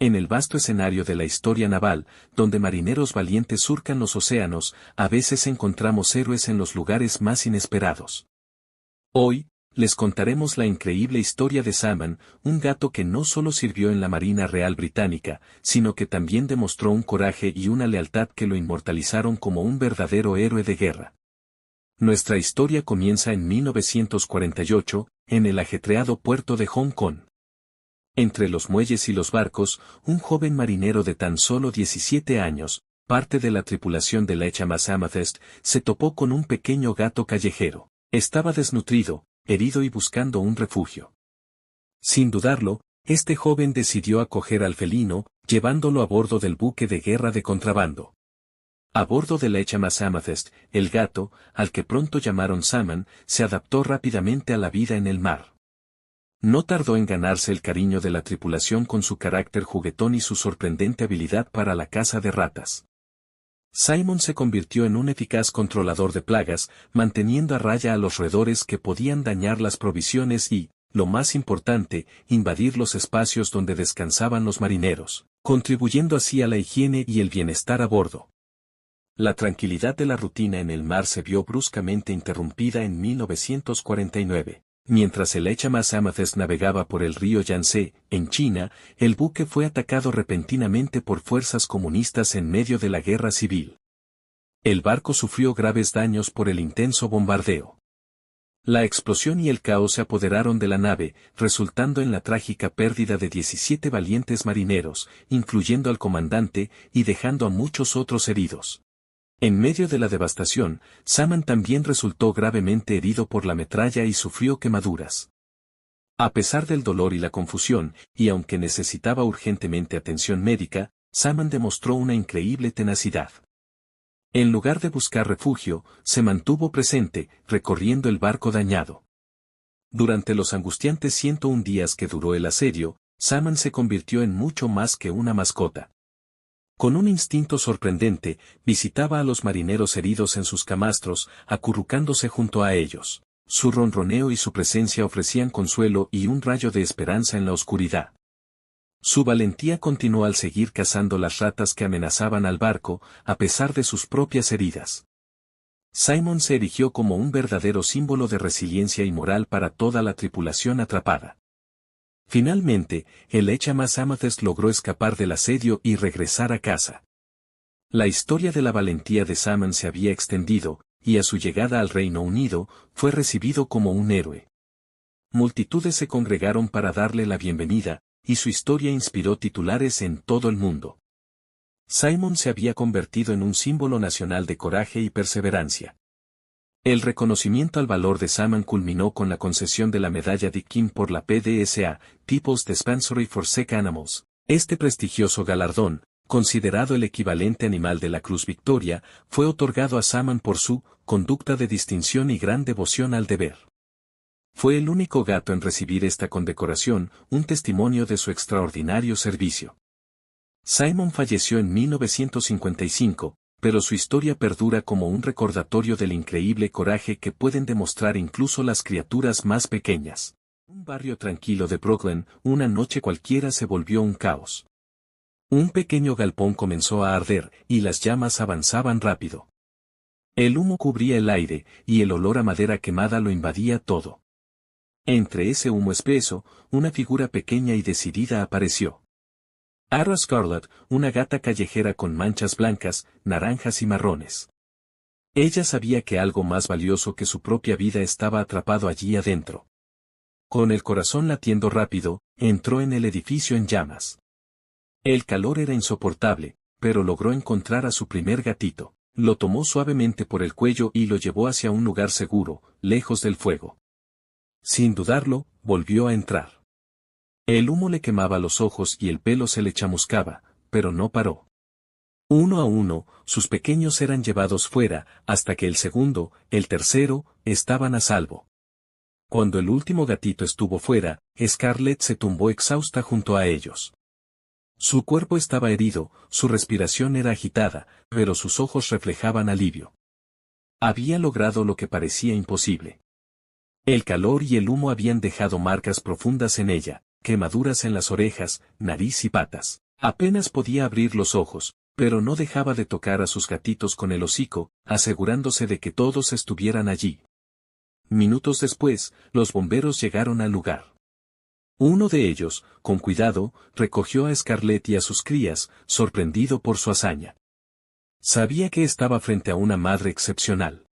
En el vasto escenario de la historia naval, donde marineros valientes surcan los océanos, a veces encontramos héroes en los lugares más inesperados. Hoy, les contaremos la increíble historia de Salmon, un gato que no solo sirvió en la Marina Real Británica, sino que también demostró un coraje y una lealtad que lo inmortalizaron como un verdadero héroe de guerra. Nuestra historia comienza en 1948, en el ajetreado puerto de Hong Kong. Entre los muelles y los barcos, un joven marinero de tan solo 17 años, parte de la tripulación del HMS Amethyst, se topó con un pequeño gato callejero. Estaba desnutrido, herido y buscando un refugio. Sin dudarlo, este joven decidió acoger al felino, llevándolo a bordo del buque de guerra de contrabando. A bordo del HMS Amethyst, el gato, al que pronto llamaron Salmon, se adaptó rápidamente a la vida en el mar. No tardó en ganarse el cariño de la tripulación con su carácter juguetón y su sorprendente habilidad para la caza de ratas. Simon se convirtió en un eficaz controlador de plagas, manteniendo a raya a los roedores que podían dañar las provisiones y, lo más importante, invadir los espacios donde descansaban los marineros, contribuyendo así a la higiene y el bienestar a bordo. La tranquilidad de la rutina en el mar se vio bruscamente interrumpida en 1949. Mientras el HMS Amethyst navegaba por el río Yangtze, en China, el buque fue atacado repentinamente por fuerzas comunistas en medio de la guerra civil. El barco sufrió graves daños por el intenso bombardeo. La explosión y el caos se apoderaron de la nave, resultando en la trágica pérdida de 17 valientes marineros, incluyendo al comandante, y dejando a muchos otros heridos. En medio de la devastación, Salmon también resultó gravemente herido por la metralla y sufrió quemaduras. A pesar del dolor y la confusión, y aunque necesitaba urgentemente atención médica, Salmon demostró una increíble tenacidad. En lugar de buscar refugio, se mantuvo presente, recorriendo el barco dañado. Durante los angustiantes 101 días que duró el asedio, Salmon se convirtió en mucho más que una mascota. Con un instinto sorprendente, visitaba a los marineros heridos en sus camastros, acurrucándose junto a ellos. Su ronroneo y su presencia ofrecían consuelo y un rayo de esperanza en la oscuridad. Su valentía continuó al seguir cazando las ratas que amenazaban al barco, a pesar de sus propias heridas. Simon se erigió como un verdadero símbolo de resiliencia y moral para toda la tripulación atrapada. Finalmente, el HMS Amethyst logró escapar del asedio y regresar a casa. La historia de la valentía de Salmon se había extendido, y a su llegada al Reino Unido, fue recibido como un héroe. Multitudes se congregaron para darle la bienvenida, y su historia inspiró titulares en todo el mundo. Simon se había convertido en un símbolo nacional de coraje y perseverancia. El reconocimiento al valor de Salmon culminó con la concesión de la medalla Dick King por la PDSA, People's Dispensary for Sick Animals. Este prestigioso galardón, considerado el equivalente animal de la Cruz Victoria, fue otorgado a Salmon por su conducta de distinción y gran devoción al deber. Fue el único gato en recibir esta condecoración, un testimonio de su extraordinario servicio. Simon falleció en 1955. Pero su historia perdura como un recordatorio del increíble coraje que pueden demostrar incluso las criaturas más pequeñas. Un barrio tranquilo de Brooklyn, una noche cualquiera se volvió un caos. Un pequeño galpón comenzó a arder, y las llamas avanzaban rápido. El humo cubría el aire, y el olor a madera quemada lo invadía todo. Entre ese humo espeso, una figura pequeña y decidida apareció. Ara Scarlet, una gata callejera con manchas blancas, naranjas y marrones. Ella sabía que algo más valioso que su propia vida estaba atrapado allí adentro. Con el corazón latiendo rápido, entró en el edificio en llamas. El calor era insoportable, pero logró encontrar a su primer gatito. Lo tomó suavemente por el cuello y lo llevó hacia un lugar seguro, lejos del fuego. Sin dudarlo, volvió a entrar. El humo le quemaba los ojos y el pelo se le chamuscaba, pero no paró. Uno a uno, sus pequeños eran llevados fuera, hasta que el segundo, el tercero, estaban a salvo. Cuando el último gatito estuvo fuera, Scarlett se tumbó exhausta junto a ellos. Su cuerpo estaba herido, su respiración era agitada, pero sus ojos reflejaban alivio. Había logrado lo que parecía imposible. El calor y el humo habían dejado marcas profundas en ella, quemaduras en las orejas, nariz y patas. Apenas podía abrir los ojos, pero no dejaba de tocar a sus gatitos con el hocico, asegurándose de que todos estuvieran allí. Minutos después, los bomberos llegaron al lugar. Uno de ellos, con cuidado, recogió a Scarlett y a sus crías, sorprendido por su hazaña. Sabía que estaba frente a una madre excepcional.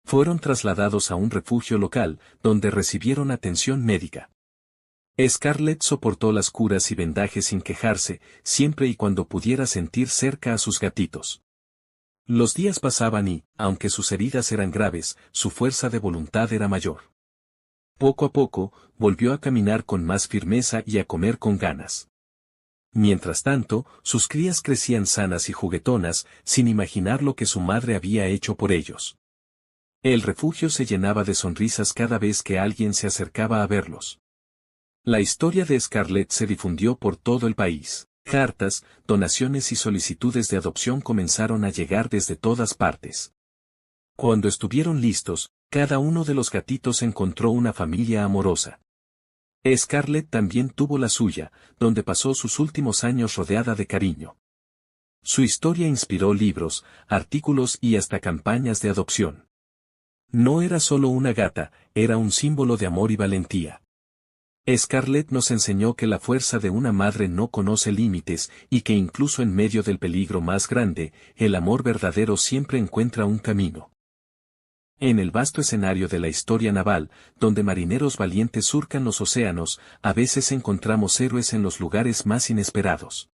Fueron trasladados a un refugio local, donde recibieron atención médica. Scarlett soportó las curas y vendajes sin quejarse, siempre y cuando pudiera sentir cerca a sus gatitos. Los días pasaban y, aunque sus heridas eran graves, su fuerza de voluntad era mayor. Poco a poco, volvió a caminar con más firmeza y a comer con ganas. Mientras tanto, sus crías crecían sanas y juguetonas, sin imaginar lo que su madre había hecho por ellos. El refugio se llenaba de sonrisas cada vez que alguien se acercaba a verlos. La historia de Scarlett se difundió por todo el país. Cartas, donaciones y solicitudes de adopción comenzaron a llegar desde todas partes. Cuando estuvieron listos, cada uno de los gatitos encontró una familia amorosa. Scarlett también tuvo la suya, donde pasó sus últimos años rodeada de cariño. Su historia inspiró libros, artículos y hasta campañas de adopción. No era solo una gata, era un símbolo de amor y valentía. Scarlett nos enseñó que la fuerza de una madre no conoce límites y que incluso en medio del peligro más grande, el amor verdadero siempre encuentra un camino. En el vasto escenario de la historia naval, donde marineros valientes surcan los océanos, a veces encontramos héroes en los lugares más inesperados.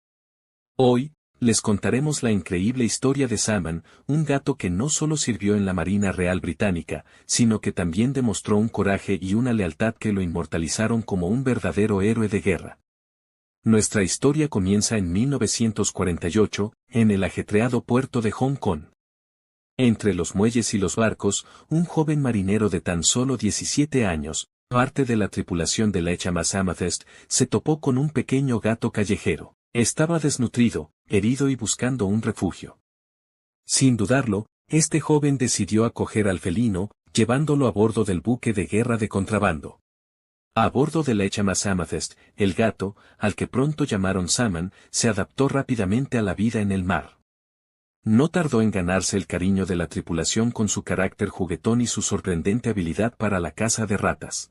Hoy, les contaremos la increíble historia de Salman, un gato que no solo sirvió en la Marina Real Británica, sino que también demostró un coraje y una lealtad que lo inmortalizaron como un verdadero héroe de guerra. Nuestra historia comienza en 1948, en el ajetreado puerto de Hong Kong. Entre los muelles y los barcos, un joven marinero de tan solo 17 años, parte de la tripulación del HMS Amethyst, se topó con un pequeño gato callejero. Estaba desnutrido, herido y buscando un refugio. Sin dudarlo, este joven decidió acoger al felino, llevándolo a bordo del buque de guerra de contrabando. A bordo del HMS Amethyst, el gato, al que pronto llamaron Salman, se adaptó rápidamente a la vida en el mar. No tardó en ganarse el cariño de la tripulación con su carácter juguetón y su sorprendente habilidad para la caza de ratas.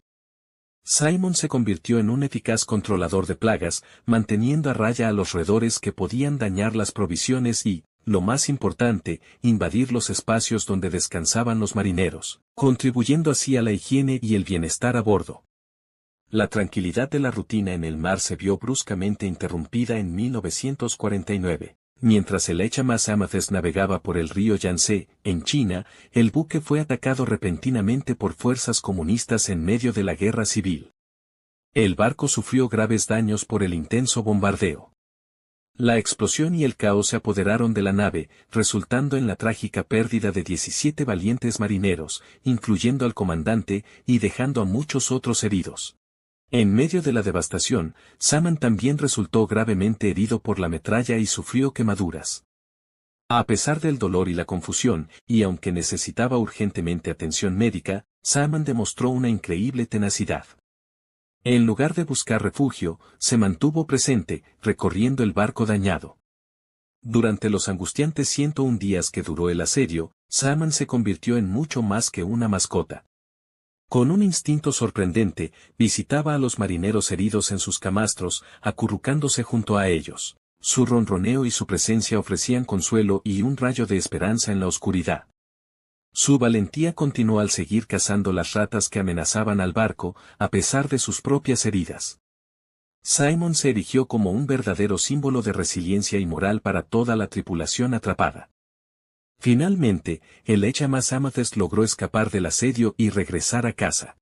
Simon se convirtió en un eficaz controlador de plagas, manteniendo a raya a los roedores que podían dañar las provisiones y, lo más importante, invadir los espacios donde descansaban los marineros, contribuyendo así a la higiene y el bienestar a bordo. La tranquilidad de la rutina en el mar se vio bruscamente interrumpida en 1949. Mientras el HMS Amethyst navegaba por el río Yangtze, en China, el buque fue atacado repentinamente por fuerzas comunistas en medio de la guerra civil. El barco sufrió graves daños por el intenso bombardeo. La explosión y el caos se apoderaron de la nave, resultando en la trágica pérdida de 17 valientes marineros, incluyendo al comandante, y dejando a muchos otros heridos. En medio de la devastación, Salman también resultó gravemente herido por la metralla y sufrió quemaduras. A pesar del dolor y la confusión, y aunque necesitaba urgentemente atención médica, Salman demostró una increíble tenacidad. En lugar de buscar refugio, se mantuvo presente, recorriendo el barco dañado. Durante los angustiantes 101 días que duró el asedio, Salman se convirtió en mucho más que una mascota. Con un instinto sorprendente, visitaba a los marineros heridos en sus camastros, acurrucándose junto a ellos. Su ronroneo y su presencia ofrecían consuelo y un rayo de esperanza en la oscuridad. Su valentía continuó al seguir cazando las ratas que amenazaban al barco, a pesar de sus propias heridas. Simon se erigió como un verdadero símbolo de resiliencia y moral para toda la tripulación atrapada. Finalmente, el HMS Amethyst logró escapar del asedio y regresar a casa.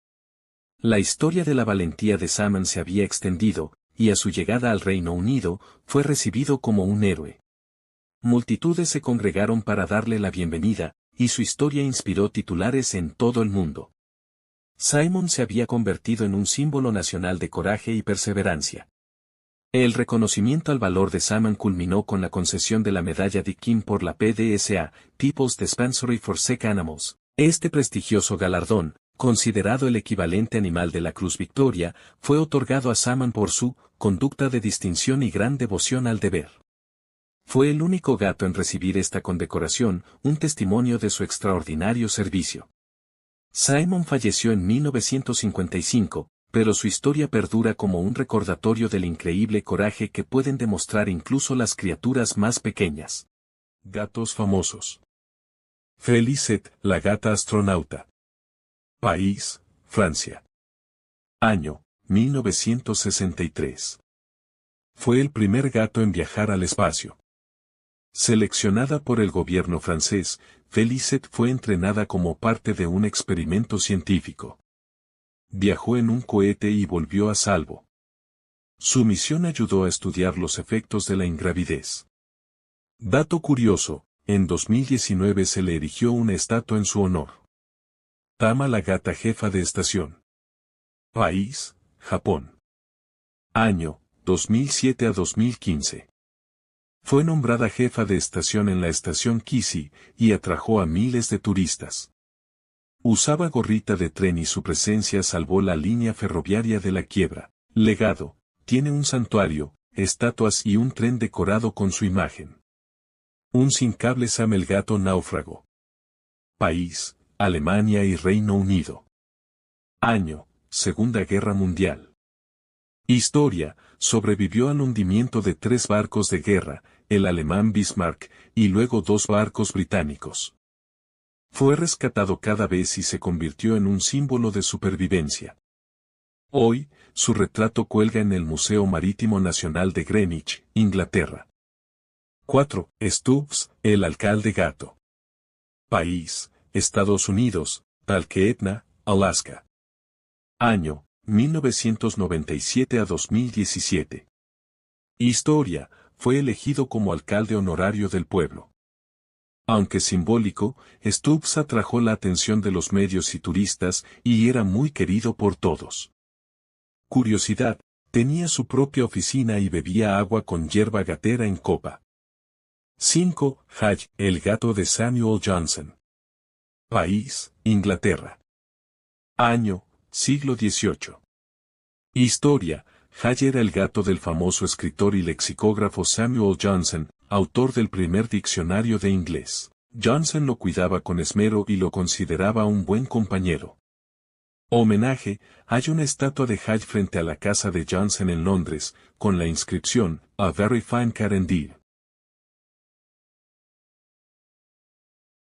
La historia de la valentía de Salman se había extendido, y a su llegada al Reino Unido, fue recibido como un héroe. Multitudes se congregaron para darle la bienvenida, y su historia inspiró titulares en todo el mundo. Simon se había convertido en un símbolo nacional de coraje y perseverancia. El reconocimiento al valor de Salman culminó con la concesión de la medalla Dick King por la PDSA, People's Dispensary for Sick Animals. Este prestigioso galardón, Considerado el equivalente animal de la Cruz Victoria, fue otorgado a Saman por su conducta de distinción y gran devoción al deber. Fue el único gato en recibir esta condecoración, un testimonio de su extraordinario servicio. Simon falleció en 1955, pero su historia perdura como un recordatorio del increíble coraje que pueden demostrar incluso las criaturas más pequeñas. Gatos famosos. Félicette, la gata astronauta. País, Francia. Año, 1963. Fue el primer gato en viajar al espacio. Seleccionada por el gobierno francés, Félicette fue entrenada como parte de un experimento científico. Viajó en un cohete y volvió a salvo. Su misión ayudó a estudiar los efectos de la ingravidez. Dato curioso, en 2019 se le erigió una estatua en su honor. Tama, la gata jefa de estación. País, Japón. Año, 2007 a 2015. Fue nombrada jefa de estación en la estación Kisi, y atrajo a miles de turistas. Usaba gorrita de tren y su presencia salvó la línea ferroviaria de la quiebra. Legado, tiene un santuario, estatuas y un tren decorado con su imagen. Un sin cable Sam, el gato náufrago. País, Alemania y Reino Unido. Año, Segunda Guerra Mundial. Historia, sobrevivió al hundimiento de 3 barcos de guerra, el alemán Bismarck, y luego 2 barcos británicos. Fue rescatado cada vez y se convirtió en un símbolo de supervivencia. Hoy, su retrato cuelga en el Museo Marítimo Nacional de Greenwich, Inglaterra. 4. Stubbs, el alcalde gato. País, Estados Unidos, Talkeetna, Alaska. Año, 1997 a 2017. Historia, fue elegido como alcalde honorario del pueblo. Aunque simbólico, Stubbs atrajo la atención de los medios y turistas y era muy querido por todos. Curiosidad, tenía su propia oficina y bebía agua con hierba gatera en copa. 5. Haj, el gato de Samuel Johnson. País, Inglaterra. Año, siglo XVIII. Historia, Haj era el gato del famoso escritor y lexicógrafo Samuel Johnson, autor del primer diccionario de inglés. Johnson lo cuidaba con esmero y lo consideraba un buen compañero. Homenaje, hay una estatua de Haj frente a la casa de Johnson en Londres, con la inscripción, A Very Fine Cat Indeed.